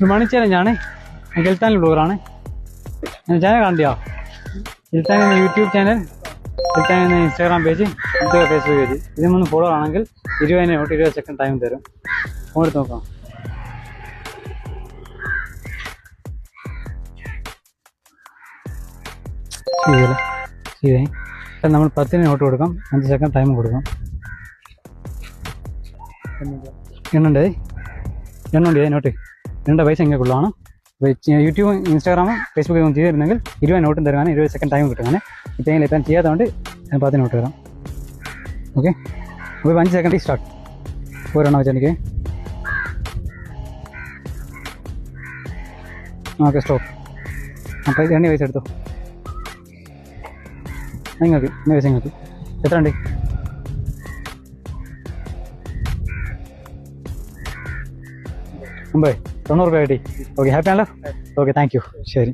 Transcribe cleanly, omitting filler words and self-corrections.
ഒരു മണി ചാലഞ്ചാണ്. ഗിൽത്താൻ ബ്ലോഗറാണ്. ചാനൽ കണ്ടിയോ? ഗിൽത്താൻ എന്ന YouTube channel, ഗിൽത്താൻ എന്ന ഇൻസ്റ്റാഗ്രാം പേജ്, ഫേസ്ബുക്ക് പേജ്. ഇതിനൊന്ന് ഫോളോ ആണെങ്കിൽ 20 സെക്കൻഡ് ടൈം തരും. ഫോൺ എടുത്ത് നോക്കാം. ശരി, നമ്മൾ 10 നോട്ട് കൊടുക്കാം, 5 സെക്കൻഡ് ടൈം കൊടുക്കാം. എണ്ണുണ്ടേ നോട്ട് എണ്ണ പൈസ ഇങ്ങനെയുള്ളതാണ്. യൂട്യൂബ് ഇൻസ്റ്റാഗ്രാമും ഫേസ്ബുക്കും ഒന്നും ചെയ്തിരുന്നെങ്കിൽ 20 നോട്ടും തരുവാണ്, 20 സെക്കൻഡ് ടൈം കിട്ടും. അങ്ങനെ ഇപ്പം ചെയ്യാത്തതുകൊണ്ട് ഞാൻ 10 നോട്ട് തരാം. ഓക്കെ, അപ്പോൾ 5 സെക്കൻഡ് സ്റ്റാർട്ട്. ഒരെണ്ണം വെച്ചാൽ എനിക്ക് ഓക്കെ സ്റ്റോപ്പ്. അപ്പോൾ 2 പൈസ എടുത്തോ. നിങ്ങൾക്ക് പൈസ നിങ്ങൾക്ക് എത്ര ഉണ്ട്? $90 കിട്ടി. ഓക്കെ, ഹാപ്പി ആണല്ലോ? Okay, thank you. ശരി.